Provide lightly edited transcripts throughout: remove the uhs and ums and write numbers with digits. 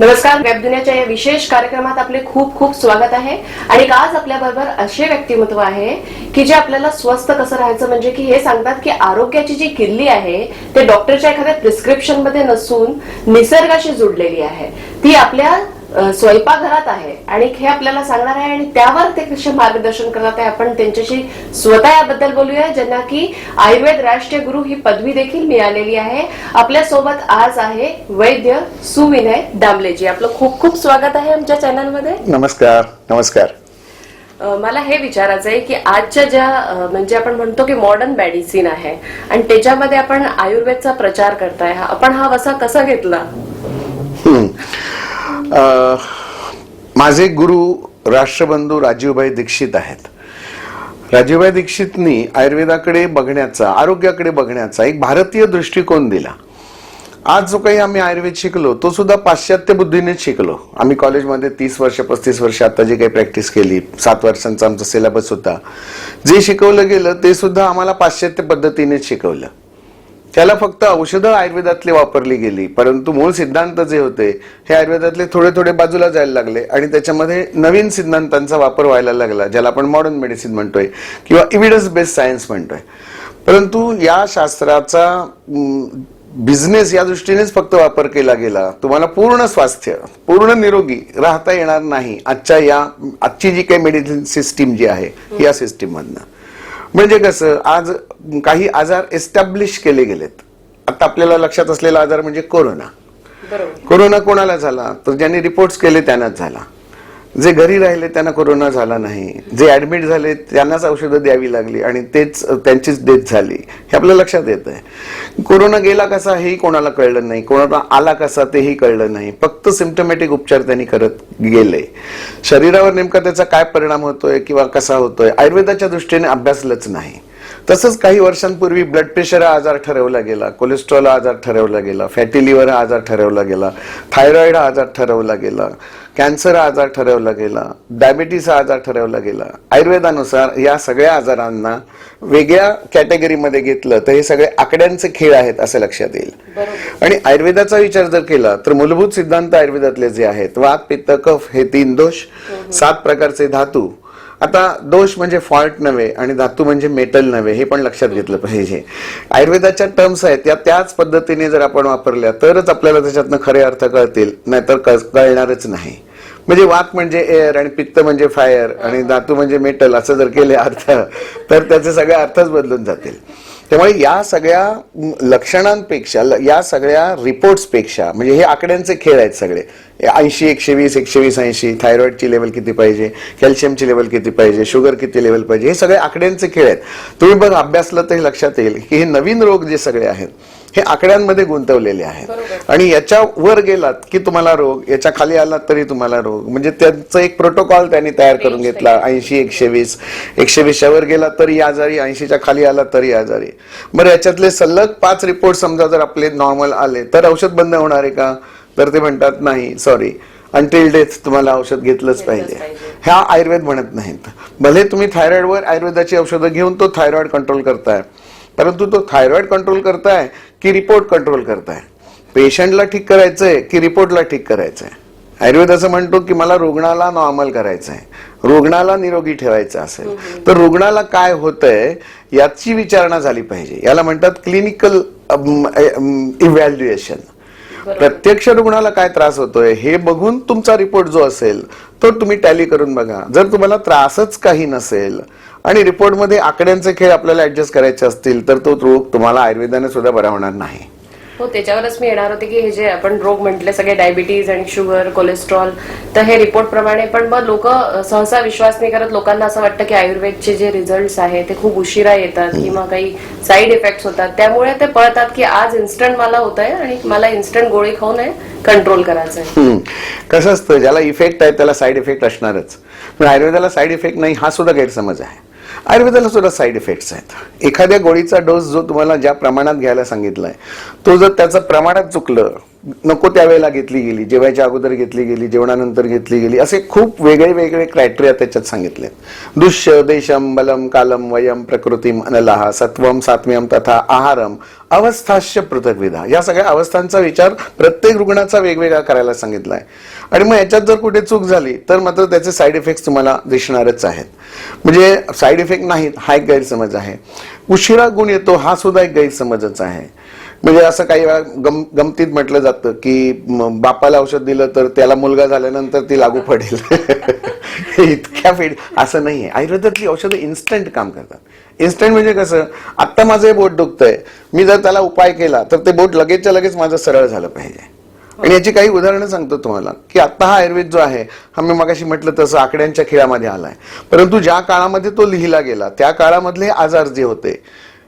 नमस्कार. वेब दुनियाच्या या विशेष कार्यक्रमात आपले खूप खूप स्वागत आहे. आणि आज आपल्या बरोबर असे व्यक्तिमत्व आहे की जे आपल्याला स्वस्थ कसं राहायचं म्हणजे की हे सांगतात की आरोग्याची जी किल्ली आहे ते डॉक्टरच्या एखाद्या प्रिस्क्रिप्शन मध्ये नसून निसर्गाशी जुडलेली आहे. ती आपल्या स्वयंपाकघरात आहे आणि हे आपल्याला सांगणार आहे आणि त्यावर ते कसे मार्गदर्शन करतात आहे. आपण त्यांच्याशी स्वतः याबद्दल बोलूया, ज्यांना की आयुर्वेद राष्ट्रीय गुरु ही पदवी देखील मिळालेली आहे. आपल्या सोबत आज आहे वैद्य सुविनय दामलेजी. आपलं खूप खूप स्वागत आहे आमच्या चॅनलमध्ये. नमस्कार. नमस्कार. मला हे विचारायचं आहे की आजच्या ज्या म्हणजे आपण म्हणतो की मॉडर्न मेडिसिन आहे आणि त्याच्यामध्ये आपण आयुर्वेदचा प्रचार करताय, आपण हा वसा कसा घेतला? माझे गुरु राष्ट्रबंधू राजीवभाई दीक्षित आहेत. राजीवभाई दीक्षितनी आयुर्वेदाकडे बघण्याचा, आरोग्याकडे बघण्याचा एक भारतीय दृष्टिकोन दिला. आज जो काही आम्ही आयुर्वेद शिकलो तो सुद्धा पाश्चात्य बुद्धीनेच शिकलो. आम्ही कॉलेजमध्ये 30 वर्ष 35 वर्ष आता जी काही प्रॅक्टिस केली, 7 वर्षांचा आमचा सिलेबस होता, जे शिकवलं गेलं ते सुद्धा आम्हाला पाश्चात्य पद्धतीनेच शिकवलं. त्याला फक्त औषधं आयुर्वेदातले वापरली गेली, परंतु मूळ सिद्धांत जे होते हे आयुर्वेदातले थोडे थोडे बाजूला जायला लागले आणि त्याच्यामध्ये नवीन सिद्धांतांचा वापर व्हायला लागला, ज्याला आपण मॉडर्न मेडिसिन म्हणतोय किंवा एव्हिडन्स बेस्ड सायन्स म्हणतोय. परंतु या शास्त्राचा बिझनेस या दृष्टीनेच फक्त वापर केला गेला. तुम्हाला पूर्ण स्वास्थ्य, पूर्ण निरोगी राहता येणार नाही आजची जी काही मेडिसिन सिस्टीम जी आहे या सिस्टीम मधनं. म्हणजे कसं, आज काही आजार एस्टॅब्लिश केले गेलेत. आता आपल्याला लक्षात असलेला आजार म्हणजे कोरोना. कोरोना कोणाला झाला? तर ज्यांनी रिपोर्ट्स केले त्यांनाच झाला. जे घरी राहिले त्यांना कोरोना झाला नाही, जे ऍडमिट झाले त्यांनाच औषधं द्यावी लागली आणि त्यांचीच डेथ झाली. हे आपल्या लक्षात येत आहे. कोरोना गेला कसा हेही कोणाला कळलं नाही, कोरोना आला कसा तेही कळलं नाही. फक्त सिम्पटमॅटिक उपचार त्यांनी करत गेले. शरीरावर नेमका त्याचा काय परिणाम होतोय किंवा कसा होतोय आयुर्वेदाच्या दृष्टीने अभ्यासलंच नाही. तसंच काही वर्षांपूर्वी ब्लड प्रेशर हा आजार ठरवला गेला, कोलेस्ट्रॉल हा आजार ठरवला गेला, फॅटी लिव्हर हा आजार ठरवला गेला, थायरॉइड हा आजार ठरवला गेला, कॅन्सर हा आजार ठरवला गेला, डायबिटीस हा आजार ठरवला गेला. आयुर्वेदानुसार या सगळ्या आजारांना वेगळ्या कॅटेगरीमध्ये घेतलं तर हे सगळे आकड्यांचे खेळ आहेत असं लक्षात येईल. आणि आयुर्वेदाचा विचार जर केला तर मूलभूत सिद्धांत आयुर्वेदातले जे आहेत, वात पित्त कफ हे 3 दोष, 7 प्रकारचे धातू. आता दोष म्हणजे फॉल्ट नव्हे आणि धातू म्हणजे मेटल नव्हे, हे पण लक्षात घेतलं पाहिजे. आयुर्वेदाच्या टर्म्स आहेत त्याच पद्धतीने जर आपण वापरल्या तरच आपल्याला त्याच्यातनं खरे अर्थ कळतील, नाहीतर कळणारच नाही. म्हणजे वात म्हणजे एअर आणि पित्त म्हणजे फायर आणि धातू म्हणजे मेटल असं जर केले अर्थ तर त्याचे सगळे अर्थच बदलून जातील. त्यामुळे या सगळ्या लक्षणांपेक्षा, या सगळ्या रिपोर्ट्सपेक्षा, म्हणजे हे आकड्यांचे खेळ आहेत सगळे. 80 120 120 80, थायरॉइडची लेवल किती पाहिजे, कॅल्शियमची लेवल किती पाहिजे, शुगर किती लेवल पाहिजे, हे सगळे आकड्यांचे खेळ आहेत. तुम्ही बघ अभ्यासलं तर हे लक्षात येईल की हे नवीन रोग जे सगळे आहेत हे आकड्यांमध्ये गुंतवलेले आहेत. आणि याच्या वर गेलात की तुम्हाला रोग, याच्या खाली आलात तरी तुम्हाला रोग. म्हणजे त्यांचं एक प्रोटोकॉल त्यांनी तयार करून घेतला. 80 120 120च्या वर गेला तरी आजारी, 80च्या खाली आला तरी आजारी. बरं, याच्यातले सलग 5 रिपोर्ट समजा जर आपले नॉर्मल आले तर औषध बंद होणार आहे का? तर ते म्हणतात नाही, सॉरी, अंटिल डेथ तुम्हाला औषध घेतलंच पाहिजे. ह्या आयुर्वेद म्हणत नाहीत. भले तुम्ही थायरॉइडवर आयुर्वेदाची औषधं घेऊन तो थायरॉइड कंट्रोल करताय, परंतु तो थायरॉइड कंट्रोल करताय की रिपोर्ट कंट्रोल करताय? पेशंटला ठीक करायचंय की रिपोर्टला ठीक करायचंय? आयुर्वेद असं म्हणतो की मला रुग्णाला नॉर्मल करायचंय, रुग्णाला निरोगी ठेवायचं असेल तर रुग्णाला काय होतंय याची विचारणा झाली पाहिजे. याला म्हणतात क्लिनिकल इव्हॅल्युएशन. प्रत्यक्ष रुग्णाला काय त्रास होतोय हे बघून तुमचा रिपोर्ट जो असेल तो तुम्ही टॅली करून बघा. जर तुम्हाला त्रासच काही नसेल आणि रिपोर्टमध्ये आकड्यांचे खेळ आपल्याला ऍडजस्ट करायचे असतील तर तो रोग तुम्हाला आयुर्वेदाने सुद्धा बरा होणार नाही. हो, त्याच्यावरच मी येणार होते की हे जे आपण रोग म्हटले सगळे डायबिटीज आणि शुगर, कोलेस्ट्रॉल, तर हे रिपोर्ट प्रमाणे पण मग लोक सहसा विश्वास नाही करत. लोकांना असं वाटतं की आयुर्वेदचे जे रिझल्ट्स आहेत ते खूप उशिरा येतात किंवा काही साईड इफेक्ट्स होतात, त्यामुळे ते पळतात की आज इन्स्टंट मला होत आहे आणि मला इन्स्टंट गोळी खाऊन कंट्रोल करायचं आहे. कसं असतं, ज्याला इफेक्ट आहे त्याला साईड इफेक्ट असणारच. पण आयुर्वेदाला साईड इफेक्ट नाही हा सुद्धा गैरसमज आहे. आयुर्वेदाला सुद्धा साईड इफेक्ट्स आहेत. एखाद्या गोळीचा डोस जो तुम्हाला ज्या प्रमाणात घ्यायला सांगितलाय तो जर त्याचं प्रमाणात चुकलं नको त्यावेळेला घेतली गेली, जेवायच्या अगोदर घेतली गेली, जेवणानंतर घेतली गेली, असे खूप वेगळे वेगळे क्रायटेरिया त्याच्यात सांगितले. दुष्य देशम बलम कालम वयम प्रकृतीम अनलहा सत्वम सात्म्यम तथा आहारम अवस्थाश्य पृथक्विधा, या सगळ्या अवस्थांचा विचार प्रत्येक रुग्णाचा वेगवेगळा करायला सांगितलाय. आणि मग याच्यात जर कुठे चूक झाली तर मात्र त्याचे साईड इफेक्ट तुम्हाला दिसणारच आहेत. म्हणजे साईड इफेक्ट नाहीत हा एक गैरसमज आहे. उशिरा गुण येतो हा सुद्धा एक गैरसमजच आहे. म्हणजे असं काही वेळा गमतीत म्हटलं जातं की बापाला औषध दिलं तर त्याला मुलगा झाल्यानंतर ती लागू पडेल. इतक्या असं नाहीये. आयुर्वेदातली औषधं इन्स्टंट काम करतात. इन्स्टंट म्हणजे कसं, आता माझं हे बोट दुखतंय, मी जर त्याला उपाय केला तर ते बोट लगेचच्या लगेच माझं सरळ झालं पाहिजे. आणि याची काही उदाहरणं सांगतो तुम्हाला की आता हा आयुर्वेद जो आहे हा मी मगाशी म्हटलं तसं आकड्यांच्या खेळामध्ये आलाय. परंतु ज्या काळामध्ये तो लिहिला गेला त्या काळामधले आजार जे होते,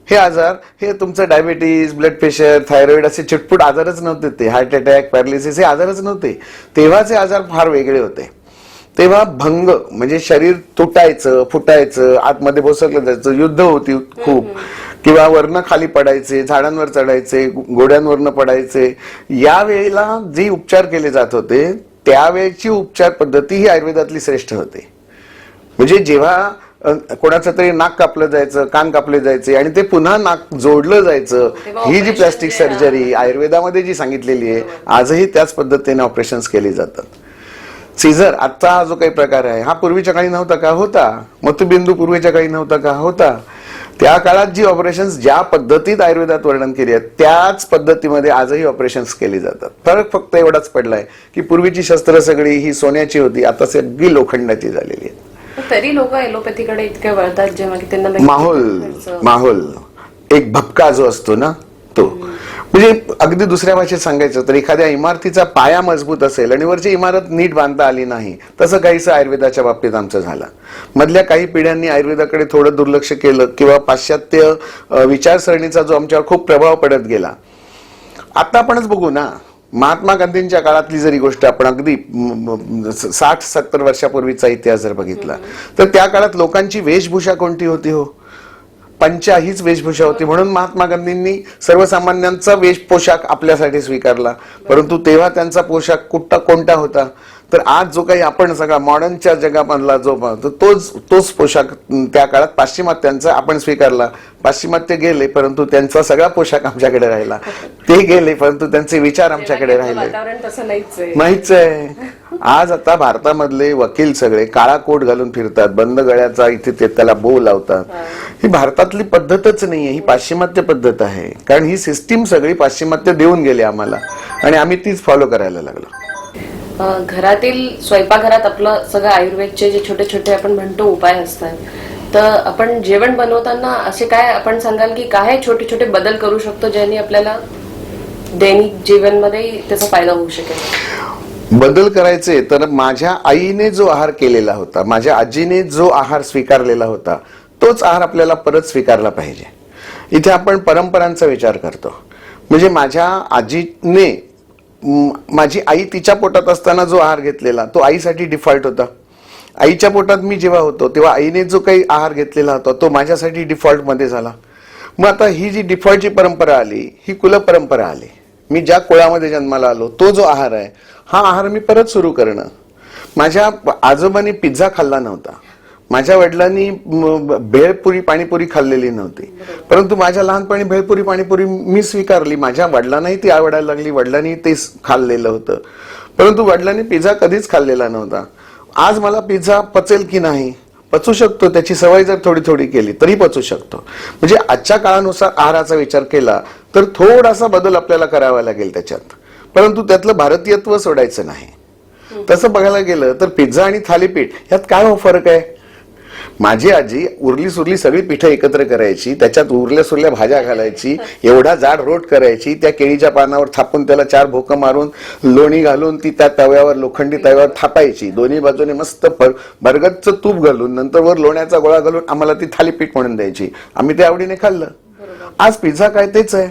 हे आजार हे तुमचं डायबिटीज, ब्लड प्रेशर, थायरॉइड असे चिटपुट आजारच नव्हते. ते हार्ट अटॅक, पॅरालिसिस हे आजारच नव्हते. तेव्हाचे आजार फार वेगळे होते. तेव्हा भंग म्हणजे शरीर तुटायचं, फुटायचं, आतमध्ये बोसरलं जायचं, युद्ध होती खूप, किंवा वरनं खाली पडायचे, झाडांवर चढायचे, घोड्यांवरनं पडायचे. या वेळेला जे उपचार केले जात होते त्यावेळेची उपचार पद्धती ही आयुर्वेदातली श्रेष्ठ होते. म्हणजे जेव्हा कोणाचं तरी नाक कापलं जायचं, कान कापले जायचे आणि ते पुन्हा नाक जोडलं जायचं, ही जी प्लास्टिक सर्जरी आयुर्वेदामध्ये जी सांगितलेली आहे, आजही त्याच पद्धतीने ऑपरेशन्स केली जातात. सीझर आजचा हा जो काही प्रकार आहे हा पूर्वीच्या काळी नव्हता का? होता. मतबिंदू पूर्वीच्या काळी नव्हता का? होता. त्या काळात जी ऑपरेशन्स ज्या पद्धतीत आयुर्वेदात वर्णन केली आहेत त्याच पद्धतीमध्ये आजही ऑपरेशन्स केली जातात. फरक फक्त एवढाच पडलाय की पूर्वीची शस्त्र सगळी ही सोन्याची होती, आता सगळी लोखंडाची झालेली आहेत. तरी लोक एलोपॅथीकडे इतके वळतात जेव्हा की त्यांना माहोल एक भपका जो असतो ना तो. म्हणजे अगदी दुसऱ्या भाषेत सांगायचं तर एखाद्या इमारतीचा पाया मजबूत असेल आणि वरची इमारत नीट बांधता आली नाही, तसं काहीसं आयुर्वेदाच्या बाबतीत आमचं झालं. मधल्या काही पिढ्यांनी आयुर्वेदाकडे थोडं दुर्लक्ष केलं किंवा पाश्चात्य विचारसरणीचा जो आमच्यावर खूप प्रभाव पडत गेला. आता आपणच बघू ना, महात्मा गांधींच्या काळातली जरी गोष्ट आपण अगदी 60-70 वर्षापूर्वीचा इतिहास जर बघितला तर त्या काळात लोकांची वेशभूषा कोणती होती? हो, पंचा हीच वेशभूषा होती. म्हणून महात्मा गांधींनी सर्वसामान्यांचा वेश पोशाख आपल्यासाठी स्वीकारला. परंतु तेव्हा त्यांचा पोशाख कोणता होता? तर आज जो काही आपण सगळा मॉडर्नच्या जगामधला जो तोच पोशाख त्या काळात पाश्चिमात्यांचा आपण स्वीकारला. पाश्चिमात्य गेले परंतु त्यांचा सगळा पोशाख आमच्याकडे राहिला. ते गेले परंतु त्यांचे विचार आमच्याकडे राहिले नाहीच आहे. आज आता भारतामधले वकील सगळे काळा कोट घालून फिरतात, बंद गळ्याचा इथे ते त्याला बो लावतात. ही भारतातली पद्धतच नाहीये, ही पाश्चिमात्य पद्धत आहे. कारण ही सिस्टीम सगळी पाश्चिमात्य देऊन गेली आम्हाला आणि आम्ही तीच फॉलो करायला लागलो. घरातील स्वयंपाकघरात आपलं सगळं आयुर्वेदचे जे छोटे छोटे आपण म्हणतो उपाय असतात, तर आपण जेवण बनवताना असे काय आपण सांगाल की काय छोटे छोटे बदल करू शकतो ज्याने आपल्याला दैनिक जीवनमध्ये त्याचा फायदा होऊ शकेल? बदल करायचे तर माझ्या आईने जो आहार केलेला होता, माझ्या आजीने जो आहार स्वीकारलेला होता, तोच आहार आपल्याला परत स्वीकारला पाहिजे. इथे आपण परंपरांचा विचार करतो. म्हणजे माझ्या आजीने, माझी आई तिच्या पोटात असताना जो आहार घेतलेला तो आईसाठी डिफॉल्ट होता. आईच्या पोटात मी जेव्हा होतो तेव्हा आईने जो काही आहार घेतलेला होता तो माझ्यासाठी डिफॉल्ट मध्ये झाला. मग आता ही जी डिफॉल्टची परंपरा आली ही कुल परंपरा आली. मी ज्या कुळामध्ये जन्माला आलो तो जो आहार आहे हा आहार मी परत सुरू करणं. माझ्या आजोबांनी पिझ्झा खाल्ला नव्हता, माझ्या वडिलांनी भेळपुरी पाणीपुरी खाल्लेली नव्हती, परंतु माझ्या लहानपणी भेळपुरी पाणीपुरी मी स्वीकारली. माझ्या वडिलांनाही ती आवडायला लागली, वडिलांनी ते खाल्लेलं होतं. परंतु वडिलांनी पिझ्झा कधीच खाल्लेला नव्हता. आज मला पिझ्झा पचेल की नाही? पचू शकतो. त्याची सवय जर थोडी थोडी केली तरी पचू शकतो. म्हणजे आजच्या काळानुसार आहाराचा विचार केला तर थोडासा बदल आपल्याला करावा लागेल त्याच्यात, परंतु त्यातलं भारतीयत्व सोडायचं नाही. तसं बघायला गेलं तर पिझ्झा आणि थालीपीठ यात काय फरक आहे? माझी आजी उरली सुरली सगळी पिठं एकत्र करायची, त्याच्यात उरल्या सुरल्या भाज्या घालायची, एवढा जाड रोट करायची, त्या केळीच्या पानावर थापून त्याला 4 भोकं मारून लोणी घालून ती त्या तव्यावर, लोखंडी तव्यावर थापायची, दोन्ही बाजूने मस्त भरगच्च तूप घालून, नंतर वर लोण्याचा गोळा घालून आम्हाला ती थालीपीठ म्हणून द्यायची. आम्ही ते आवडीने खाल्लं. आज पिझ्झा काय तेच आहे.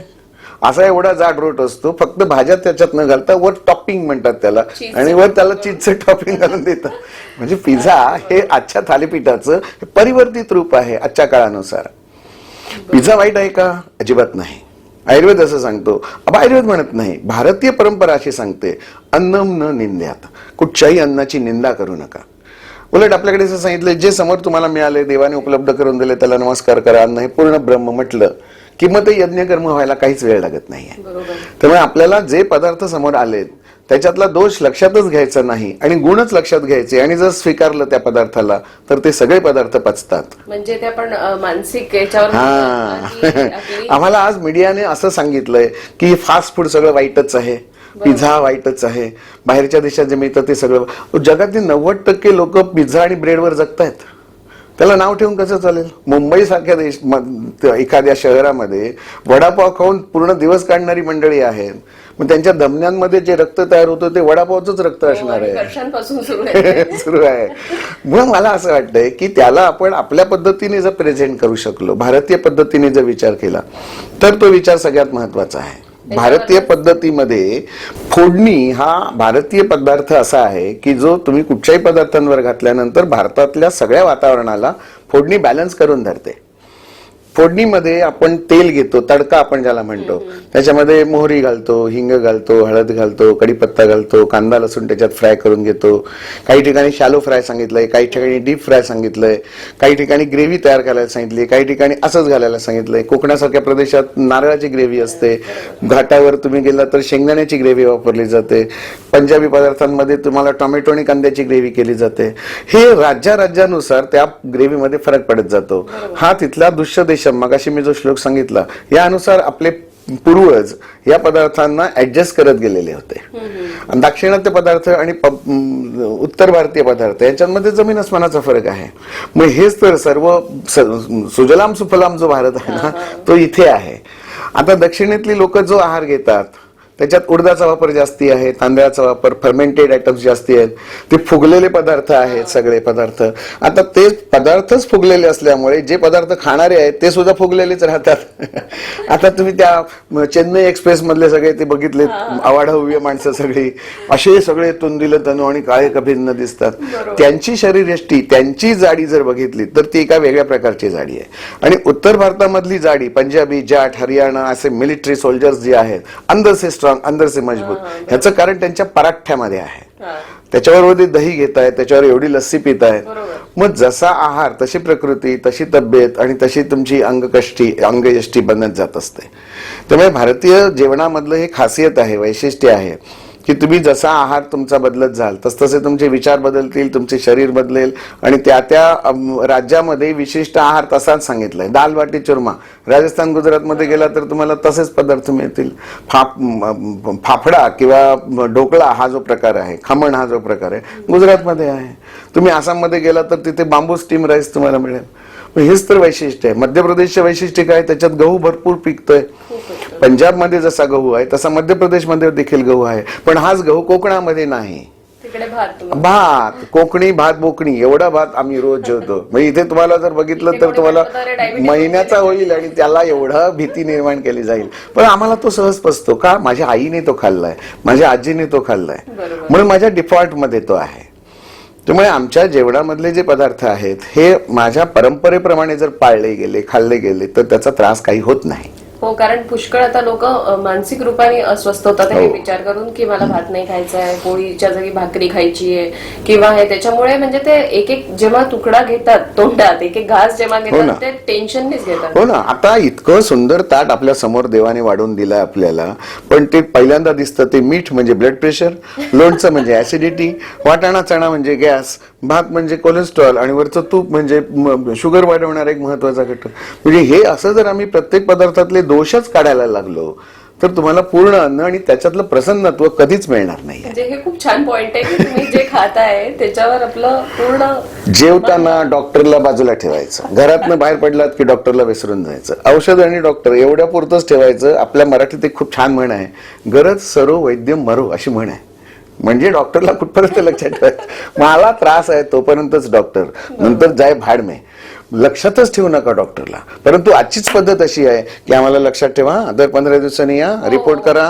असा एवढा जाड रोट असतो, फक्त भाज्या त्याच्यात न घालता वर टॉपिंग म्हणतात त्याला, आणि वर त्याला चीजचं टॉपिंग घालून देतात. म्हणजे पिझ्झा हे आजच्या थालीपीठाचं परिवर्तित रूप आहे आजच्या काळानुसार. पिझ्झा वाईट आहे का? अजिबात नाही. आयुर्वेद असं सांगतो. आयुर्वेद म्हणत नाही, भारतीय परंपरा अशी सांगते, अन्नम न निंद्यात, कुठच्याही अन्नाची निंदा करू नका. उलट आपल्याकडे असं सांगितलं, जे समोर तुम्हाला मिळाले, देवाने उपलब्ध करून दिले, त्याला नमस्कार करा. अन्न हे पूर्ण ब्रह्म म्हटलं की मग ते यज्ञकर्म व्हायला काहीच वेळ लागत नाहीये. त्यामुळे आपल्याला जे पदार्थ समोर आलेत त्याच्यातला दोष लक्षातच घ्यायचा नाही आणि गुणच लक्षात घ्यायचे, आणि जर स्वीकारलं त्या पदार्थाला तर ते सगळे पदार्थ पचतात. म्हणजे ते आपण मानसिक याच्यावर आम्हाला आज मीडियाने असं सांगितलंय की फास्ट फूड सगळं वाईटच आहे, पिझ्झा वाईटच आहे, बाहेरच्या देशात जे मिळतं ते सगळं. जगातील 90% लोक पिझ्झा आणि ब्रेडवर जगतायत. त्याला नाव ठेवून कसं चालेल? मुंबई सारख्या एखाद्या शहरामध्ये वडापाव खाऊन पूर्ण दिवस काढणारी मंडळी आहेत, मग त्यांच्या धमन्यांमध्ये जे रक्त तयार होतं ते वडापावचंच रक्त असणार आहे. वर्षांपासून सुरू आहे. म्हणून मला असं वाटतंय की त्याला आपण आपल्या पद्धतीने जर प्रेझेंट करू शकलो, भारतीय पद्धतीने जर विचार केला तर तो विचार सगळ्यात महत्वाचा आहे. भारतीय पद्धतीमध्ये फोडणी हा भारतीय पदार्थ असा आहे की जो तुम्ही कुठच्याही पदार्थांवर घातल्यानंतर भारतातल्या सगळ्या वातावरणाला फोडणी बॅलन्स करून धरते. फोडणीमध्ये आपण तेल घेतो, तडका आपण ज्याला म्हणतो, त्याच्यामध्ये मोहरी घालतो, हिंग घालतो, हळद घालतो, कढीपत्ता घालतो, कांदा लसूण त्याच्यात फ्राय करून घेतो. काही ठिकाणी शॅलो फ्राय सांगितलंय, काही ठिकाणी डीप फ्राय सांगितलंय, काही ठिकाणी ग्रेव्ही तयार करायला सांगितली, काही ठिकाणी असंच घालायला सांगितलंय. कोकणासारख्या प्रदेशात नारळाची ग्रेव्ही असते, घाटावर तुम्ही गेला तर शेंगदाण्याची ग्रेव्ही वापरली जाते, पंजाबी पदार्थांमध्ये तुम्हाला टोमॅटो आणि कांद्याची ग्रेव्ही केली जाते. हे राज्यानुसार त्या ग्रेव्हीमध्ये फरक पडत जातो. हा तिथला दृश्य देश, मगाशी मी जो श्लोक सांगितला यानुसार आपले पूर्वज या पदार्थांना ऍडजस्ट करत गेलेले होते. दाक्षिणात्य पदार्थ आणि उत्तर भारतीय पदार्थ यांच्यामध्ये जमीन अस्मानाचा फरक आहे. मग हेच तर सर्व सुजलाम सुफलाम जो भारत आहे ना, तो इथे आहे. आता दक्षिणेतली लोक जो आहार घेतात त्याच्यात उडदाचा वापर जास्ती आहे, तांदळाचा वापर, फर्मेंटेड आयटम्स जास्ती आहेत, ते फुगलेले पदार्थ आहेत सगळे पदार्थ. आता ते पदार्थच फुगलेले असल्यामुळे जे पदार्थ खाणारे आहेत ते सुद्धा फुगलेलेच राहतात. आता तुम्ही त्या चेन्नई एक्सप्रेस मधले सगळे ते बघितले, आवाढव्य माणसं सगळी असे सगळे तुंदिल तनू आणि काळे कभिन्न दिसतात. त्यांची शरीरयष्टी, त्यांची जाडी जर बघितली तर ती एका वेगळ्या प्रकारची जाडी आहे. आणि उत्तर भारतामधली जाडी, पंजाबी, जाट, हरियाणा असे मिलिटरी सोल्जर्स जे आहेत, अंदर से स्ट्रॉंग, अंदर से मजबूत, ह्याचं कारण त्यांच्या पराठ्यामध्ये आहे. त्याच्यावर ते दही घेत आहेत, त्याच्यावर एवढी लस्सी पित आहेत. मग जसा आहार तशी प्रकृती, तशी तब्येत आणि तशी तुमची अंगयष्टी बनत जात असते. त्यामुळे भारतीय जेवणामधलं हे खासियत आहे, वैशिष्ट्य आहे की तुम्ही जसा आहार तुमचा बदलत जाल तसतसे तुमचे विचार बदलतील, तुमचे शरीर बदलेल. आणि त्या त्या राज्यामध्ये विशिष्ट आहार तसाच सांगितलाय. दाल बाटी चुरमा राजस्थान गुजरातमध्ये गेला तर तुम्हाला तसेच पदार्थ मिळतील. फाफडा किंवा ढोकळा हा जो प्रकार आहे, खमण हा जो प्रकार आहे गुजरातमध्ये आहे. तुम्ही आसाममध्ये गेला तर तिथे बांबू स्टीम राईस तुम्हाला मिळेल. हेच तर वैशिष्ट्य आहे. मध्य प्रदेशचे वैशिष्ट्य काय, त्याच्यात गहू भरपूर पिकतोय. पंजाबमध्ये जसा गहू आहे तसा मध्य प्रदेशमध्ये देखील गहू आहे, पण हाच गहू कोकणामध्ये नाही. भात, कोकणी भात, बोकणी एवढा भात आम्ही रोज जेवतो. म्हणजे इथे तुम्हाला जर बघितलं तर तुम्हाला महिन्याचा होईल आणि त्याला एवढं भीती निर्माण केली जाईल. पण आम्हाला तो सहज पचतो का? माझ्या आईने तो खाल्लाय, माझ्या आजीने तो खाल्लाय, म्हणून माझ्या डिफॉल्ट मध्ये तो आहे. त्यामुळे आमच्या जेवणामधले जे पदार्थ आहेत हे माझ्या परंपरेप्रमाणे जर पाळले गेले, खाल्ले गेले तर त्याचा त्रास काही होत नाही. हो, कारण पुष्कळ आता लोक मानसिक रूपाने अस्वस्थ होतात हे विचार करून की मला भात नाही खायचा आहे, पोळीच्या जागी भाकरी खायची आहे किंवा हे. त्याच्यामुळे म्हणजे ते एक एक जेव्हा तुकडा घेतात तोंडात, एक एक घास जेव्हा घेतात ते टेन्शननेच घेतात. हो ना. आता इतकं सुंदर ताट आपल्या समोर देवाने वाढून दिलंय आपल्याला, पण ते पहिल्यांदा दिसतं ते मीठ म्हणजे ब्लड प्रेशर, लोणचं म्हणजे ऍसिडिटी, वाटाणा चणा म्हणजे गॅस, भात म्हणजे कोलेस्ट्रॉल आणि वरचं तूप म्हणजे शुगर वाढवणारा एक महत्वाचा घटक. म्हणजे हे असं जर आम्ही प्रत्येक पदार्थातले दोषच काढायला लागलो तर तुम्हाला पूर्ण अन्न आणि त्याच्यातलं प्रसन्नत्व कधीच मिळणार नाही. म्हणजे हे खूप छान पॉइंट आहे की तुम्ही जे खाताय त्याच्यावर आपलं पूर्ण. जेवताना डॉक्टरला बाजूला ठेवायचं, घरातनं बाहेर पडलात की डॉक्टरला विसरून जायचं. औषध आणि डॉक्टर एवढ्या पुरतच ठेवायचं. आपल्या मराठीत एक खूप छान म्हण आहे, गरज सरो वैद्य मरो अशी म्हण आहे. म्हणजे डॉक्टरला कुठपर्यंत लक्षात ठेवायचं, मला त्रास आहे तोपर्यंतच डॉक्टर, नंतर जाय भाड में. लक्षातच ठेवू नका डॉक्टरला. परंतु आजचीच पद्धत अशी आहे की आम्हाला लक्षात ठेवा, दर 15 दिवसांनी या, रिपोर्ट करा,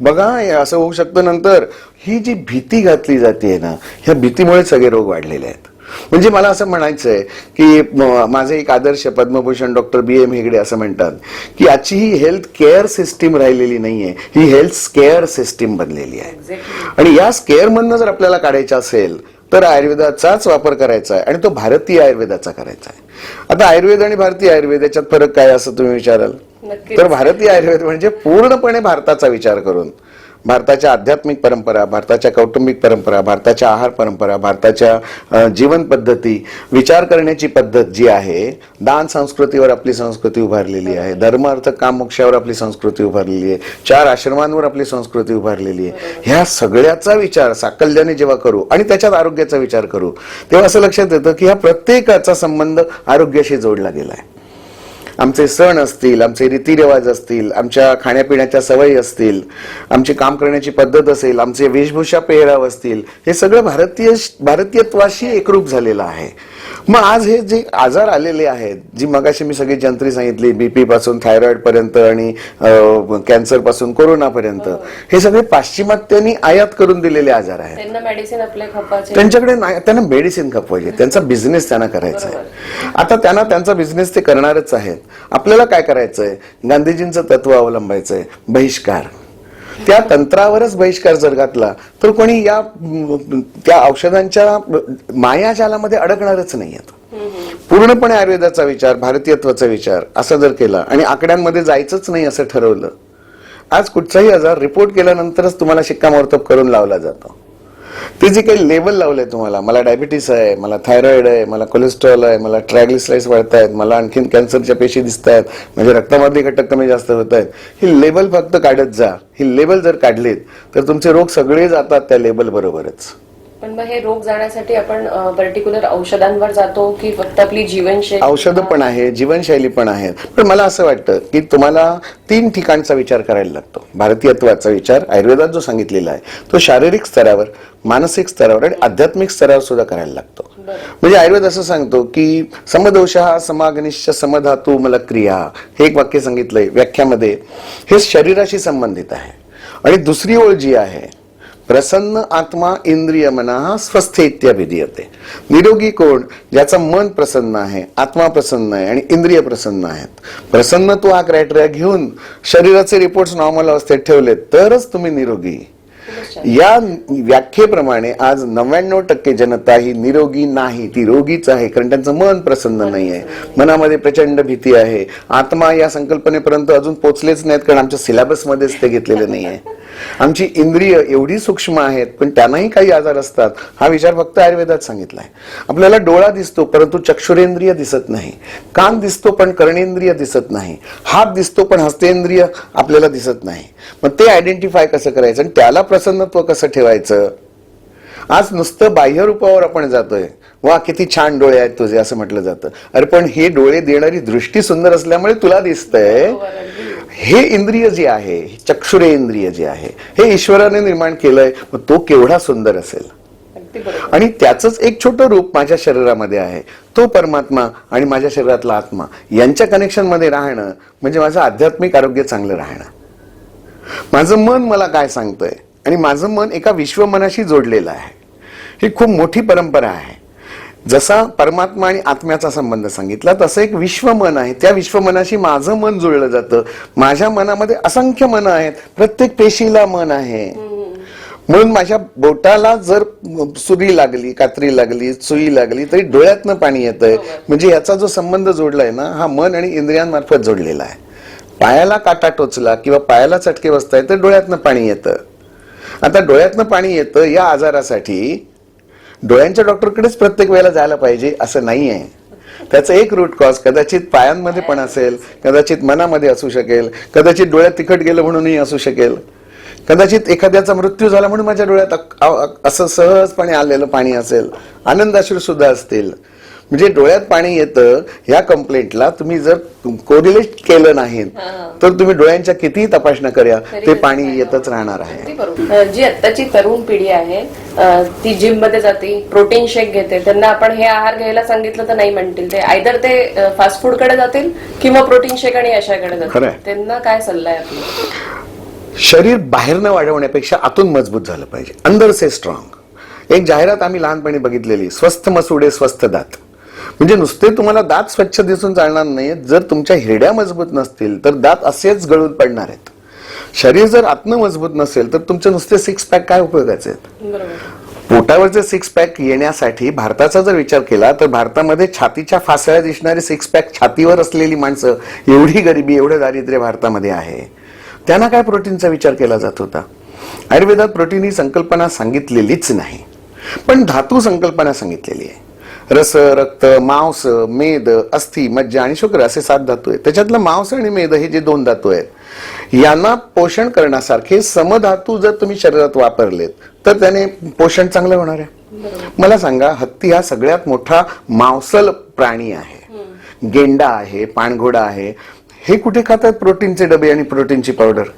बघा असं होऊ शकतं नंतर. ही जी भीती घातली जाते ना, ह्या भीतीमुळे सगळे रोग वाढलेले आहेत. म्हणजे मला असं म्हणायचंय की माझे एक आदर्श पद्मभूषण डॉक्टर BM हेगडे असं म्हणतात की आजची ही हेल्थ केअर सिस्टीम राहिलेली नाहीये, ही हेल्थ स्केअर सिस्टीम बनलेली आहे. आणि या स्केअर मधनं जर आपल्याला काढायचं असेल तर आयुर्वेदाचाच वापर करायचा आहे आणि तो भारतीय आयुर्वेदाचा करायचा आहे. आता आयुर्वेद आणि भारतीय आयुर्वेद याच्यात फरक काय असं तुम्ही विचाराल तर भारतीय आयुर्वेद म्हणजे पूर्णपणे भारताचा विचार करून भारताच्या आध्यात्मिक परंपरा, भारताच्या कौटुंबिक परंपरा, भारताच्या आहार परंपरा, भारताच्या जीवन पद्धती, विचार करण्याची पद्धत जी आहे, दान संस्कृतीवर आपली संस्कृती उभारलेली आहे, धर्म अर्थ काम मोक्षावर आपली संस्कृती उभारलेली आहे, 4 आश्रमांवर आपली संस्कृती उभारलेली आहे. ह्या सगळ्याचा विचार साकल्याने जेव्हा करू आणि त्याच्यात आरोग्याचा विचार करू तेव्हा असं लक्षात येतं की ह्या प्रत्येकाचा संबंध आरोग्याशी जोडला गेलाय. आमचे सण असतील, आमचे रीतिरिवाज असतील, आमच्या खाण्यापिण्याच्या सवयी असतील, आमची काम करण्याची पद्धत असेल, आमचे वेशभूषा पेहराव असतील, हे सगळं भारतीयत्वाशी एकरूप झालेलं आहे. मग आज हे जे आजार आलेले आहेत, जी मगाशी मी सगळी जंत्री सांगितली, BP पासून थायरॉइड पर्यंत आणि कॅन्सर पासून कोरोना पर्यंत, हे सगळे पाश्चिमात्यांनी आयात करून दिलेले आजार आहेत. त्यांना मेडिसिन आपले खपायचे, त्यांच्याकडे त्यांना मेडिसिन खपवायचे, त्यांचा बिझनेस त्यांना करायचा आहे. आता त्यांना त्यांचा बिझनेस ते करणारच आहेत. आपल्याला काय करायचंय, गांधीजींचं तत्व अवलंबायचंय, बहिष्कार. त्या तंत्रावरच बहिष्कार जर घातला तर कोणी त्या औषधांच्या मायाजालामध्ये अडकणारच नाहीयेत. पूर्णपणे आयुर्वेदाचा विचार, भारतीयत्वाचा विचार असा जर केला आणि आकड्यांमध्ये जायचंच नाही असं ठरवलं, आज कुठचाही आजार रिपोर्ट केल्यानंतरच तुम्हाला शिक्कामोर्तब करून लावला जातो. ते जे काही लेबल लावलंय तुम्हाला, मला डायबिटीस आहे, मला थायरॉइड आहे, मला कोलेस्ट्रॉल आहे, मला ट्रायग्लिसराइड्स वाढतायत, मला आणखीन कॅन्सरच्या पेशी दिसत आहेत, म्हणजे रक्तामधले घटक कमी जास्त होत आहेत, ही लेबल फक्त काढत जा. ही लेबल जर काढलीत तर तुमचे रोग सगळे जातात त्या लेबल बरोबरच. पण मग हे रोग जाण्यासाठी आपण पर्टिक्युलर औषधांवर जातो की फक्त आपली जीवनशैली? औषधं पण आहे, जीवनशैली पण आहे. पण मला असं वाटतं की तुम्हाला 3 ठिकाणचा विचार करायला लागतो. भारतीयत्वाचा विचार आयुर्वेदात जो सांगितलेला आहे तो शारीरिक स्तरावर, मानसिक स्तरावर आणि आध्यात्मिक स्तरावर सुद्धा करायला लागतो. म्हणजे आयुर्वेद असं सांगतो की समदोषः समाग्निश्च समधातू मला क्रिया, हे एक वाक्य सांगितलंय व्याख्यामध्ये. हे शरीराशी संबंधित आहे. आणि दुसरी ओळ जी आहे, प्रसन्न आत्मा इंद्रिय मनाः स्वस्थेत्याभिधीयते. निरोगी कोण, ज्याचं मन प्रसन्न आहे, आत्मा प्रसन्न आहे आणि इंद्रिय प्रसन्न आहेत. प्रसन्नत्व हा क्रायटेरिया घेऊन शरीराचे रिपोर्ट्स नॉर्मल अवस्थेत ठेवले तरच तुम्ही निरोगी. या व्याख्येप्रमाणे आज 99% जनता ही निरोगी नाही, ती रोगीच आहे. कारण त्यांचं मन प्रसन्न नाही आहे, मनामध्ये प्रचंड भीती आहे. आत्मा या संकल्पनेपर्यंत अजून पोहोचलेच नाहीत कारण आमच्या सिलेबसमध्येच ते घेतलेलं नाही आहे. आमची इंद्रिय एवढी सूक्ष्म आहेत पण त्यांनाही काही आजार असतात, हा विचार फक्त आयुर्वेदात सांगितलाय. आपल्याला डोळा दिसतो परंतु चक्षुरेंद्रिय दिसत नाही, कान दिसतो पण कर्णेंद्रिय दिसत नाही, हात दिसतो पण हस्तेंद्रिय आपल्याला दिसत नाही. मग ते आयडेंटिफाय कसं करायचं आणि त्याला प्रसन्नत्व कसं ठेवायचं? आज नुसतं बाह्य रूपावर आपण जातोय, वा किती छान डोळे आहेत तुझे असं म्हटलं जातं. अरे पण हे डोळे देणारी दृष्टी सुंदर असल्यामुळे तुला दिसतंय. हे इंद्रिय जे आहे, चक्षुरेंद्रिय जे आहे, हे ईश्वराने निर्माण केलंय, मग तो केवढा सुंदर असेल. आणि त्याचंच एक छोटं रूप माझ्या शरीरामध्ये आहे, तो परमात्मा आणि माझ्या शरीरातला आत्मा यांच्या कनेक्शन मध्ये राहणं म्हणजे माझं आध्यात्मिक आरोग्य चांगलं राहणं. माझं मन मला काय सांगतंय आणि माझं मन एका विश्वमनाशी जोडलेलं आहे. ही खूप मोठी परंपरा आहे. जसा परमात्मा आणि आत्म्याचा संबंध सांगितला तसं एक विश्वमन आहे, त्या विश्वमनाशी माझं मन जुळलं जातं. माझ्या मनामध्ये असंख्य मन आहेत, प्रत्येक पेशीला मन आहे. म्हणून माझ्या बोटाला जर सुरी लागली, कात्री लागली, सुई लागली तरी डोळ्यातनं पाणी येतंय. म्हणजे याचा जो संबंध जोडलाय ना, हा मन आणि इंद्रियांमार्फत जोडलेला आहे. पायाला काटा टोचला किंवा पायाला चटके बसताय तर डोळ्यातनं पाणी येतं. आता डोळ्यातनं पाणी येतं या आजारासाठी डोळ्यांच्या डॉक्टरकडेच प्रत्येक वेळेला जायला पाहिजे असं नाहीये. त्याचं एक रूट कॉज कदाचित पायांमध्ये पण असेल, कदाचित मनामध्ये असू शकेल, कदाचित डोळ्यात तिखट गेलं म्हणूनही असू शकेल, कदाचित एखाद्याचा मृत्यू झाला म्हणून माझ्या डोळ्यात असं सहजपणे आलेलं पाणी असेल, आनंदाश्रू सुद्धा असतील. म्हणजे डोळ्यात पाणी येतं ह्या कंप्लेंटला तुम्ही जर कोरिलेट केलं नाही तर तुम्ही डोळ्यांच्या कितीही तपासण्या करा, ते पाणी येतच राहणार आहे. जी आत्ताची तरुण पिढी आहे ती जिम मध्ये जाते, प्रोटीन शेक घेते, त्यांना आपण हे आहार घ्यायला सांगितलं तर नाही म्हणतील. ते आयदर ते फास्ट फूड कडे जातील किंवा प्रोटीन शेक आणि अशाकडे जातील. त्यांना काय सल्ला आहे आपला? शरीर बाहेरनं वाढवण्यापेक्षा आतून मजबूत झालं पाहिजे, अंदर से स्ट्रॉंग. एक जाहिरात आम्ही लहानपणी बघितलेली, स्वस्थ मसुडे स्वस्थ दात. म्हणजे नुसते तुम्हाला दात स्वच्छ दिसून चालणार नाही, जर तुमच्या हिरड्या मजबूत नसतील तर दात असेच गळून पडणार आहेत. शरीर जर आतनं मजबूत नसेल तर तुमचे नुसते सिक्स पॅक काय उपयोगाचे आहेत. पोटावरचे सिक्स पॅक येण्यासाठी भारताचा जर विचार केला तर भारतामध्ये छातीच्या फासळ्या दिसणारे सिक्स पॅक छातीवर असलेली माणसं, एवढी गरिबी, एवढं दारिद्र्य भारतामध्ये आहे. त्यांना काय प्रोटीनचा विचार केला जात होता. आयुर्वेदात प्रोटीन ही संकल्पना सांगितलेलीच नाही, पण धातू संकल्पना सांगितलेली आहे. रस, रक्त, मांस, मेद, अस्थि, मज्जा आणि शुक्र असे 7 धातू आहेत. त्याच्यातलं मांस आणि मेद हे जे 2 धातू आहेत, यांना पोषण करण्यासारखे समधातू जर तुम्ही शरीरात वापरलेत तर त्याने पोषण चांगलं होणार आहे. मला सांगा, हत्ती हा सगळ्यात मोठा मांसल प्राणी आहे, गेंडा आहे, पाणघोडा आहे. हे कुठे खातात प्रोटीनचे डबे आणि प्रोटीनची पावडर?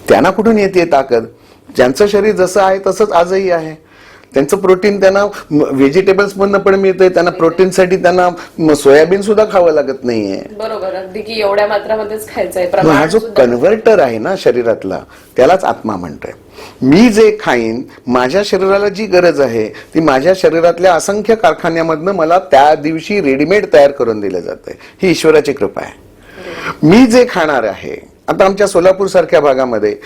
त्यांना कुठून येते ताकद? ज्यांचं शरीर जसं आहे तसंच आजही आहे. त्यांचं प्रोटीन त्यांना व्हेजिटेबल्स मधनं पण मिळतंय. त्यांना प्रोटीनसाठी त्यांना सोयाबीन सुद्धा खावं लागत नाहीये. बरोबर, अगदी की एवढ्या मात्रामध्येच खायचंय. हा जो कन्व्हर्टर आहे ना शरीरातला, त्यालाच आत्मा म्हणतोय. मी जे खाईन, माझ्या शरीराला जी गरज आहे ती माझ्या शरीरातल्या असंख्य कारखान्यामधनं मला त्या दिवशी रेडीमेड तयार करून दिलं जातंय. ही ईश्वराची कृपा आहे. मी जे खाणार आहे, आता आमच्या सोलापूर सारख्या भागामध्ये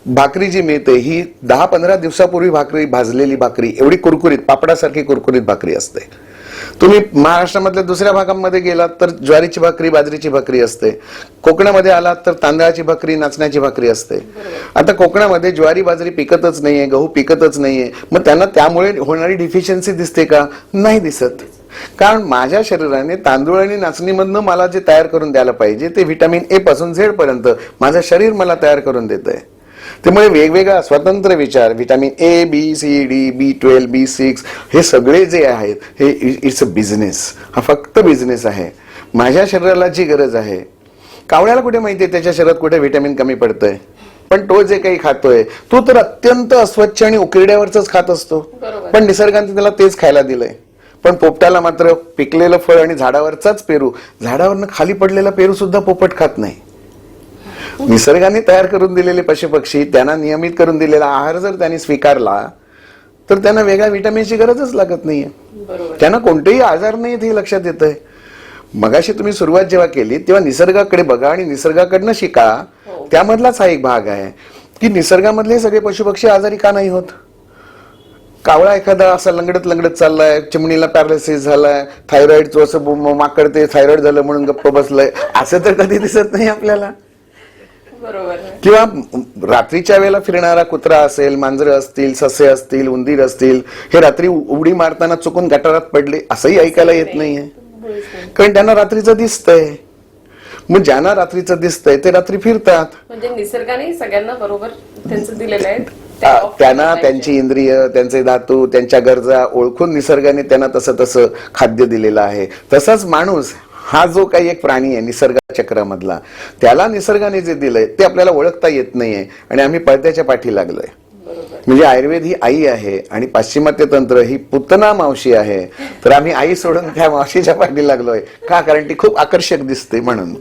भाकरी जी मिळते ही 10-15 दिवसापूर्वी भाकरी, भाजलेली भाकरी, एवढी कुरकुरीत, पापडासारखी कुरकुरीत भाकरी असते. तुम्ही महाराष्ट्रामधल्या दुसऱ्या भागांमध्ये गेलात तर ज्वारीची भाकरी, बाजरीची भाकरी असते. कोकणामध्ये आलात तर तांदळाची भाकरी, नाचण्याची भाकरी असते. आता कोकणामध्ये ज्वारी, बाजरी पिकतच नाहीये, गहू पिकतच नाहीये. मग त्यांना त्यामुळे होणारी डिफिशियन्सी दिसते का? नाही दिसत. कारण माझ्या शरीराने तांदूळ आणि नाचणीमधनं मला जे तयार करून द्यायला पाहिजे ते व्हिटॅमिन ए पासून झेड पर्यंत माझं शरीर मला तयार करून देतंय. त्यामुळे वेगवेगळा स्वतंत्र विचार, vitamin A, B, C, D, B12, B6 हे सगळे जे आहेत, हे इट्स अ बिझनेस. हा फक्त बिझनेस आहे. माझ्या शरीराला जी गरज आहे, कावळ्याला कुठे माहितीये त्याच्या शरीरात कुठे व्हिटॅमिन कमी पडतंय? पण तो जे काही खातोय तो तर अत्यंत अस्वच्छ आणि उकिरड्यावरच खात असतो. पण निसर्गाने त्याला तेच खायला दिलंय. पण पोपटाला मात्र पिकलेलं फळ आणि झाडावरचाच पेरू, झाडावरनं खाली पडलेला पेरू सुद्धा पोपट खात नाही. निसर्गाने तयार करून दिलेले पशुपक्षी, त्यांना नियमित करून दिलेला आहार जर त्यांनी स्वीकारला तर त्यांना वेगळ्या व्हिटॅमिनची गरजच लागत नाहीये. त्यांना कोणतेही आजार नाहीत हे लक्षात येतंय. मगाशी तुम्ही सुरुवात जेव्हा केली तेव्हा निसर्गाकडे बघा आणि निसर्गाकडनं शिका. त्यामधलाच हा एक भाग आहे की निसर्गामधले सगळे पशुपक्षी आजारी का नाही होत. कावळा एखादा असा लंगडत लंगडत चाललाय, चिमणीला पॅरालिसिस झालाय, थायरॉइडचं असं माकडते थायरॉइड झालं म्हणून गप्प बसलंय, असं तर कधी दिसत नाही आपल्याला. किंवा रात्रीच्या वेळेला फिरणारा कुत्रा असेल, मांजरं असतील, ससे असतील, उंदीर असतील, हे रात्री उडी मारताना चुकून गटारात पडले असंही ऐकायला येत नाहीये. कारण त्यांना रात्रीचं दिसतंय. मग ज्यांना रात्रीचं दिसतंय ते रात्री फिरतात. म्हणजे निसर्गाने सगळ्यांना बरोबर त्यांचं दिलेलं आहे. त्यांना त्यांची इंद्रिय, त्यांचे धातू, त्यांच्या गरजा ओळखून निसर्गाने त्यांना तसं तसं खाद्य दिलेलं आहे. तसाच माणूस हा जो काही एक प्राणी आहे निसर्ग चक्रामधला, त्याला निसर्गाने जे दिलंय ते आपल्याला ओळखता येत नाहीये आणि आम्ही पडद्याच्या पाठी लागलोय. म्हणजे आयुर्वेद ही आई आहे आणि पाश्चिमात्य तंत्र ही पुतना मावशी आहे. तर आम्ही आई सोडून त्या मावशीच्या पाठी लागलोय का? कारण ती खूप आकर्षक दिसते म्हणून.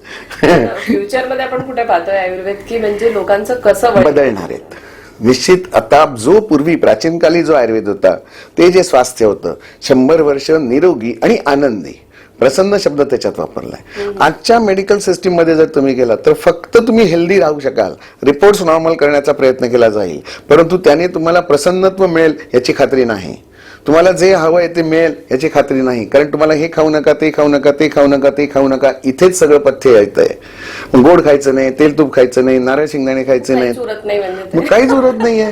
फ्युचर मध्ये आपण कुठे पाहतोय आयुर्वेद की म्हणजे लोकांचं कसं बदलणार आहेत निश्चित. आता जो पूर्वी प्राचीन काली जो आयुर्वेद होता ते जे स्वास्थ्य होतं, 100 वर्ष निरोगी आणि आनंदी, प्रसन्न शब्द त्याच्यात वापरलाय. आजच्या मेडिकल सिस्टीम मध्ये जर तुम्ही गेलात तर फक्त तुम्ही हेल्दी राहू शकाल, रिपोर्ट्स नॉर्मल करण्याचा प्रयत्न केला जाईल, परंतु त्याने तुम्हाला प्रसन्नत्व मिळेल याची खात्री नाही. तुम्हाला जे हवंय ते मिळेल याची खात्री नाही. कारण तुम्हाला हे खाऊ नका, ते खाऊ नका, ते खाऊ नका, ते खाऊ नका, इथेच सगळं पथ्य येतंय. गोड खायचं नाही, तेल तूप खायचं नाही, नारळ शेंगदाणे खायचे नाही, मग काहीच उरत नाहीये.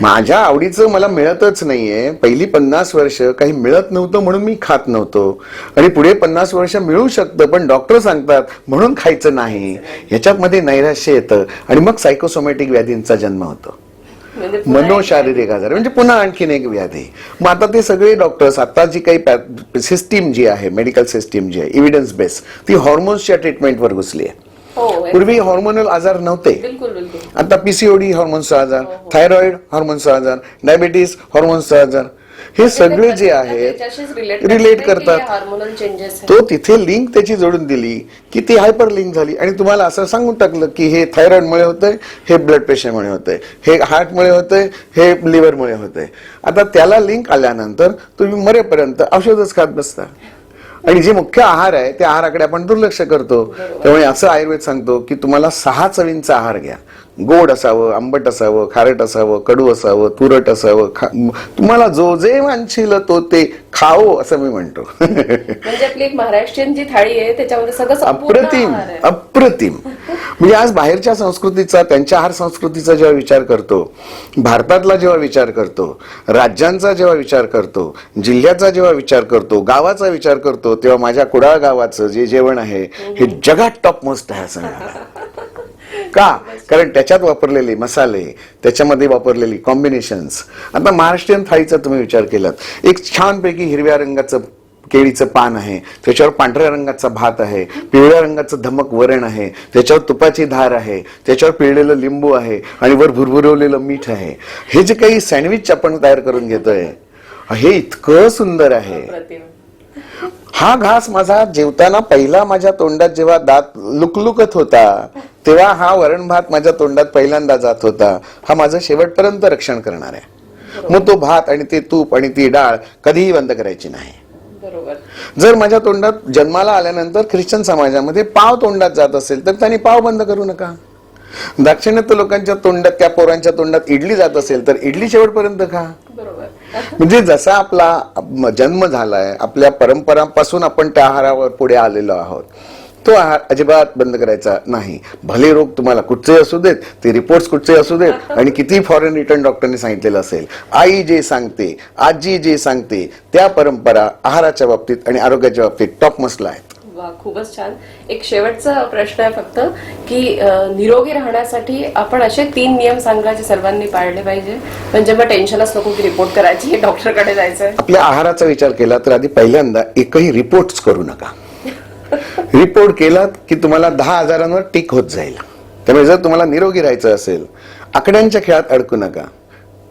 माझ्या आवडीचं मला मिळतच नाहीये. पहिली 50 वर्ष काही मिळत नव्हतं म्हणून मी खात नव्हतो आणि पुढे 50 वर्ष मिळू शकतं पण डॉक्टर सांगतात म्हणून खायचं नाही. ह्याच्यामध्ये नैराश्य येतं आणि मग सायकोसोमॅटिक व्याधींचा जन्म होतो. मनोशारीरिक आजार म्हणजे पुन्हा आणखीन एक व्याधी. मग आता ते सगळे डॉक्टर्स, आता जी काही सिस्टीम जी आहे, मेडिकल सिस्टीम जी आहे इव्हिडन्स बेस, ती हॉर्मोन्सच्या ट्रीटमेंटवर घुसली आहे. पूर्वी हॉर्मोनल आजार नव्हते. आता पीसीओडी हॉर्मोन्सचा आजार, थायरॉइड हॉर्मोन्सचा आजार, डायबिटीस हॉर्मोन्सचा आजार. हे सगळे जे आहेत रिलेट करतात. हार्मोनल चेंजेस तो तिथे लिंक त्याची जोडून दिली की ती हायपर लिंक झाली आणि तुम्हाला असं सांगून टाकलं की हे थायरॉइडमुळे होतंय, हे ब्लड प्रेशरमुळे होतंय, हे हार्टमुळे होतंय, हे लिव्हरमुळे होतंय. आता त्याला लिंक आल्यानंतर तुम्ही मरेपर्यंत औषधच खात बसता आणि जे मुख्य आहार आहे त्या आहाराकडे आपण दुर्लक्ष करतो. त्यामुळे असं आयुर्वेद सांगतो की तुम्हाला 6 चवींचा आहार घ्या. गोड असावं, आंबट असावं, खारट असावं, कडू असावं, तुरट असावं, तुम्हाला जो जे मानशील तो ते खाओ असं मी म्हणतो. म्हणजे आपली एक महाराष्ट्रीयन जी थाळी आहे त्याच्यामध्ये सगळं संपूर्ण अप्रतिम आहार आहे. अप्रतिम. म्हणजे आज बाहेरच्या संस्कृतीचा, त्यांच्या आहार संस्कृतीचा जेव्हा विचार करतो, भारतातला जेव्हा विचार करतो, राज्यांचा जेव्हा विचार करतो, जिल्ह्याचा जेव्हा विचार करतो, गावाचा विचार करतो, तेव्हा माझ्या कुडाळ गावाचं जे जेवण आहे हे जगात टॉप मोस्ट आहे असं मिळालं. का? कारण त्याच्यात वापरलेले मसाले, त्याच्यामध्ये वापरलेली कॉम्बिनेशन्स. आता महाराष्ट्रीयन थाळीचा तुम्ही विचार केलात, एक छानपैकी हिरव्या रंगाचं केळीचं पान आहे, त्याच्यावर पांढऱ्या रंगाचा भात आहे, पिवळ्या रंगाचं धमक वरण आहे, त्याच्यावर तुपाची धार आहे, त्याच्यावर पिळलेलं लिंबू आहे आणि वर भुरभुरवलेलं मीठ आहे. हे जे काही सँडविच आपण तयार करून घेतोय हे इतकं सुंदर आहे. अप्रतिम. हा घास माझा जेवताना पहिला माझ्या तोंडात जेव्हा दात लुकलुकत होता तेव्हा हा वरण भात माझ्या तोंडात पहिल्यांदा जात होता. हा माझं शेवटपर्यंत रक्षण करणार आहे. मग तो भात आणि ते तूप आणि ती डाळ कधीही बंद करायची नाही. बरोबर. जर माझ्या तोंडात जन्माला आल्यानंतर ख्रिश्चन समाजामध्ये पाव तोंडात जात असेल तर त्यांनी पाव बंद करू नका. दाक्षिणात्य लोकांच्या तोंडात, त्या पोरांच्या तोंडात इडली जात असेल तर इडली शेवटपर्यंत खा. बरोबर. म्हणजे जसा आपला जन्म झालाय, आपल्या परंपरांपासून आपण त्या आहारावर पुढे आलेलो आहोत, तो आहार अजिबात बंद करायचा नाही. भले रोग तुम्हाला कुठचे असू देत, ते रिपोर्ट्स कुठचे असू देत आणि किती फॉरेन रिटर्न डॉक्टरने सांगितलेलं असेल, आई जे सांगते, आजी जे सांगते, त्या परंपरा आहाराच्या बाबतीत आणि आरोग्याच्या बाबतीत टॉप मसला आहेत. वा, खूपच छान. एक शेवटचा प्रश्न आहे फक्त की निरोगी राहण्यासाठी आपण असे 3 नियम सांगा जे सर्वांनी पाळले पाहिजे, म्हणजे मग टेन्शनच नको की रिपोर्ट करायची, डॉक्टरकडे जायचंय. आपल्या आहाराचा विचार केला तर आधी पहिल्यांदा एकही रिपोर्ट्स करू नका. रिपोर्ट केलात की तुम्हाला 10,000वर टिक होत जाईल. त्यामुळे जर तुम्हाला निरोगी राहायचं असेल, आकड्यांच्या खेळात अडकू नका.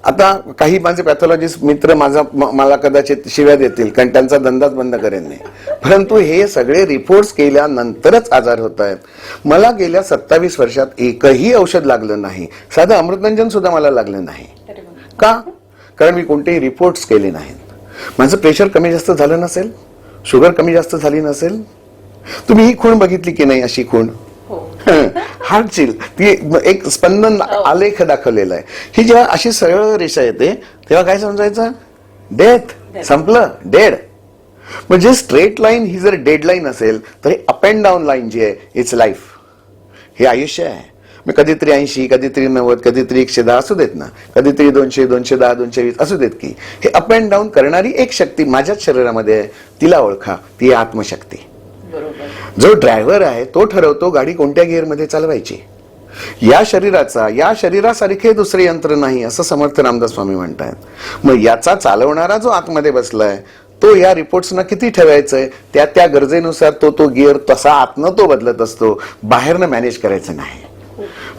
आता काही माझे पॅथॉलॉजिस्ट मित्र मला कदाचित शिव्या देतील कारण त्यांचा धंदाच बंद करेन नाही, परंतु हे सगळे रिपोर्ट्स केल्यानंतरच आजार होत आहेत. मला गेल्या 27 वर्षात एकही औषध लागलं नाही, साधं अमृतांजन सुद्धा मला लागलं नाही. का? कारण मी कोणतेही रिपोर्ट्स केले नाहीत. माझं प्रेशर कमी जास्त झालं नसेल, शुगर कमी जास्त झाली नसेल. तुम्ही ही खूण बघितली की नाही? अशी खूण हार्टची ती एक स्पंदन आलेख दाखवलेला आहे. ही जेव्हा अशी सरळ रेषा येते तेव्हा काय समजायचं? डेथ. संपलं, डेड. म्हणजे स्ट्रेट लाईन ही जर डेड लाईन असेल तर अप अँड डाऊन लाईन जी आहे इट्स लाईफ. हे आयुष्य आहे. मग कधीतरी 80, कधीतरी 90, कधीतरी 110 असू देत ना, कधीतरी 200, 210, 220 असू देत की हे अप अँड डाऊन करणारी एक शक्ती माझ्याच शरीरामध्ये आहे. तिला ओळखा, ती आत्मशक्ती. जो ड्रायव्हर आहे तो ठरवतो गाडी कोणत्या गिअरमध्ये चालवायची. या शरीरासारखे दुसरे यंत्र नाही असं समर्थ रामदास स्वामी म्हणतात. मग याचा चालवणारा जो आतमध्ये बसलाय तो या रिपोर्ट्सना किती ठेवायचंय त्या गरजेनुसार तो गिअर तसा आतनं तो बदलत असतो, बाहेरनं मॅनेज करायचं नाही.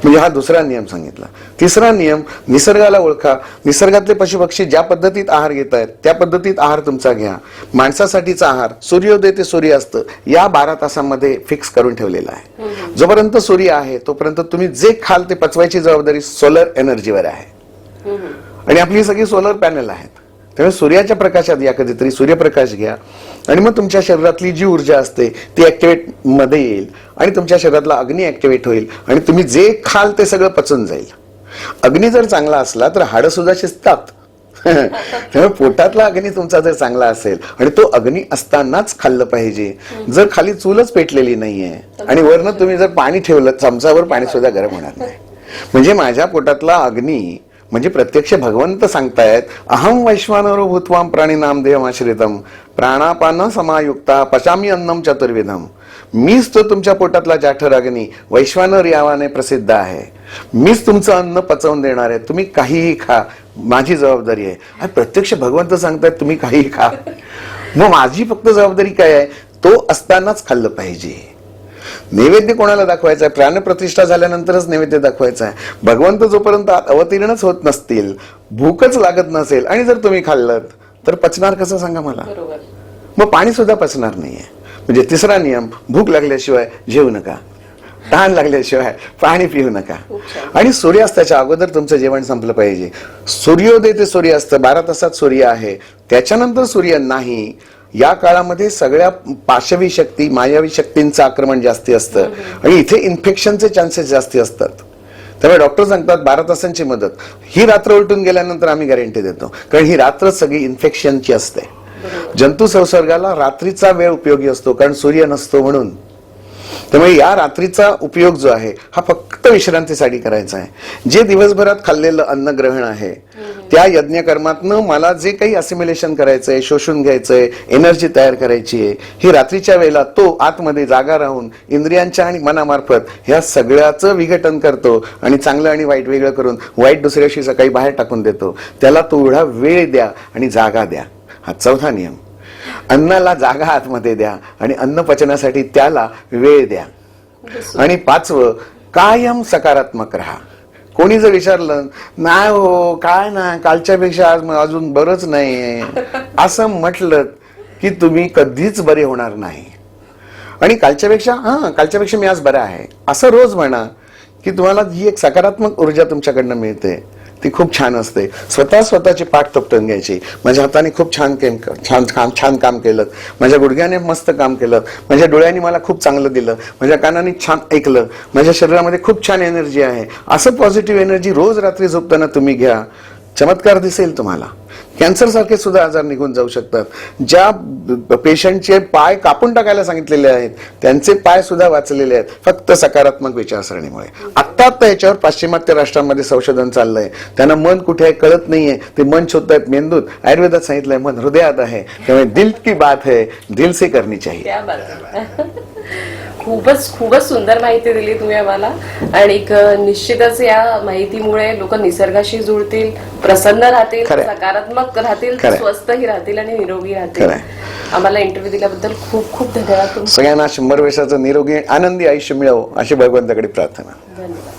म्हणजे हा दुसरा नियम सांगितला. तिसरा नियम, निसर्गाला ओळखा. निसर्गातले पशुपक्षी ज्या पद्धतीत आहार घेत आहेत त्या पद्धतीत आहार तुमचा घ्या. माणसासाठीचा आहार सूर्योदय ते सूर्यास्त या 12 तासांमध्ये फिक्स करून ठेवलेला आहे. जोपर्यंत सूर्य आहे तोपर्यंत तुम्ही जे खाल ते पचवायची जबाबदारी सोलर एनर्जीवर आहे आणि आपली सगळी सोलर पॅनल आहेत. त्यामुळे सूर्याच्या प्रकाशात या, कधीतरी सूर्यप्रकाश घ्या आणि मग तुमच्या शरीरातली जी ऊर्जा असते ती ऍक्टिव्हेट मध्ये येईल आणि तुमच्या शरीरातला अग्नी ऍक्टिव्हेट होईल आणि तुम्ही जे खाल ते सगळं पचून जाईल. अग्नी जर चांगला असला तर हाडं सुद्धा शिजतात. त्यामुळे पोटातला अग्नी तुमचा जर चांगला असेल आणि तो अग्नी असतानाच खाल्लं पाहिजे. जर खाली चूलच पेटलेली नाहीये आणि वरनं तुम्ही जर पाणी ठेवलं चमचावर पाणी सुद्धा गरम होणार नाही. म्हणजे माझ्या पोटातला अग्नी म्हणजे प्रत्यक्ष भगवंत सांगतायत, अहम वैश्वानरो भूत्वाम प्राणीनाम देहमाश्रितम प्राणापान समायुक्ता पचामी अन्नम चतुर्विधम. मीच तो तुमच्या पोटातला जाठर अग्नी वैश्वानर यावाने प्रसिद्ध आहे. मीच तुमचं अन्न पचवून देणार आहे. तुम्ही काहीही खा, माझी जबाबदारी आहे. आणि प्रत्यक्ष भगवंत सांगतायत तुम्ही काहीही खा. मग माझी फक्त जबाबदारी काय आहे? तो असतानाच खाल्लं पाहिजे. नैवेद्य कोणाला दाखवायचा आहे? प्राणप्रतिष्ठा झाल्यानंतरच नैवेद्य दाखवायचा आहे. भगवंत जोपर्यंत अवतीर्णच होत नसतील, भूकच लागत नसेल आणि जर तुम्ही खाल्लत तर पचणार कसं सांगा मला. बरोबर. मग पाणी सुद्धा पचणार नाहीये. म्हणजे तिसरा नियम, भूक लागल्याशिवाय जेवू नका, तहान लागल्याशिवाय पाणी पिऊ नका, आणि सूर्यास्ताच्या अगोदर तुमचं जेवण संपलं पाहिजे. सूर्योदय ते सूर्यास्त 12 तासात सूर्य आहे, त्याच्यानंतर सूर्य नाही. या काळामध्ये सगळ्या पाशवी शक्ती, मायावी शक्तींचं आक्रमण जास्ती असतं आणि इथे इन्फेक्शनचे चान्सेस जास्ती असतात. त्यामुळे डॉक्टर सांगतात 12 तासांची मदत. ही रात्र उलटून गेल्यानंतर आम्ही गॅरंटी देतो, कारण ही रात्र सगळी इन्फेक्शनची असते. जंतू संसर्गाला रात्रीचा वेळ उपयोगी असतो, कारण सूर्य नसतो म्हणून. त्यामुळे या रात्रीचा उपयोग जो आहे हा फक्त विश्रांतीसाठी करायचा आहे. जे दिवसभरात खाल्लेलं अन्न ग्रहण आहे त्या यज्ञकर्मातनं मला जे काही असिम्युलेशन करायचंय, शोषून घ्यायचंय, एनर्जी तयार करायची आहे, ही रात्रीच्या वेळेला तो आतमध्ये जागा राहून इंद्रियांच्या आणि मनामार्फत ह्या सगळ्याचं विघटन करतो आणि चांगलं आणि वाईट वेगळं करून वाईट दुसऱ्याशी सकाळी बाहेर टाकून देतो. त्याला तेवढा वेळ द्या आणि जागा द्या. हा चौथा नियम. अन्नाला जागा आतमध्ये द्या आणि अन्न पचनासाठी त्याला वेळ द्या. आणि 5वं, कायम सकारात्मक राहा. कोणी जर विचारलं, नाही हो काय ना, कालच्यापेक्षा आज अजून बरंच नाही असं म्हटलं की तुम्ही कधीच बरे होणार नाही. आणि कालच्यापेक्षा मी आज बरा आहे असं रोज म्हणा, की तुम्हाला जी एक सकारात्मक ऊर्जा तुमच्याकडनं मिळते ती खूप छान असते. स्वतःची पाठ थोपटून घ्यायची. माझ्या हाताने खूप छान काम केलं, माझ्या गुडघ्याने मस्त काम केलं, माझ्या डोळ्यांनी मला खूप चांगलं दिलं, माझ्या कानाने छान ऐकलं, माझ्या शरीरामध्ये खूप छान एनर्जी आहे, असं पॉझिटिव्ह एनर्जी रोज रात्री झोपताना तुम्ही घ्या. चमत्कार दिसेल तुम्हाला. कॅन्सर सारखे सुद्धा आजार निघून जाऊ शकतात. ज्या पेशंटचे पाय कापून टाकायला सांगितलेले आहेत त्यांचे पाय सुद्धा वाचलेले आहेत फक्त सकारात्मक विचारसरणीमुळे. आता याच्यावर पाश्चिमात्य राष्ट्रांमध्ये संशोधन चाललंय. त्यांना मन कुठे आहे कळत नाहीये, ते मन शोधतायत मेंदूत. आयुर्वेदात सांगितलंय मन हृदयात आहे. त्यामुळे दिल की बात है, दिल से करनी चाहिए. क्या बात आहे. खूपच सुंदर माहिती दिली तुम्ही आम्हाला. आणि निश्चितच या माहितीमुळे लोक निसर्गाशी जुळतील, प्रसन्न राहतील, सकारात्मक राहतील, स्वस्थही राहतील आणि निरोगी राहतील. आम्हाला इंटरव्ह्यू दिल्याबद्दल खूप धन्यवाद. सगळ्यांना 100 वर्षाचं निरोगी आनंदी आयुष्य मिळावं अशी भगवंताकडे प्रार्थना. धन्यवाद.